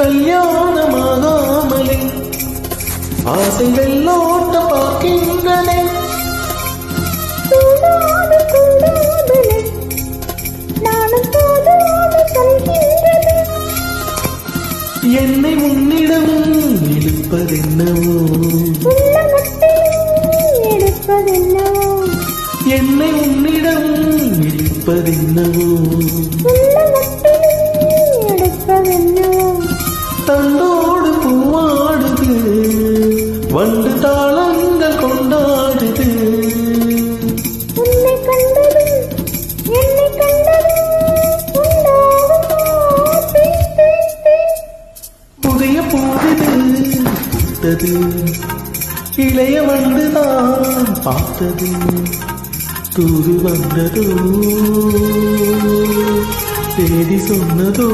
கல்யாணமாகாமலே ஆசை வெள்ளோட்ட பார்க்கின்றனே. என்னை உன்னிடம் இழுப்பதென்னவோ, என்னை உன்னிடம் இழுப்பதென்னவோ, தந்தோடு பூவாடுது வண்டு தாளங்கள் கொண்டாடுது. புதிய பூவிது இளைய வந்துதான் பார்த்தது. தூது வந்ததோ தேடி சொன்னதோ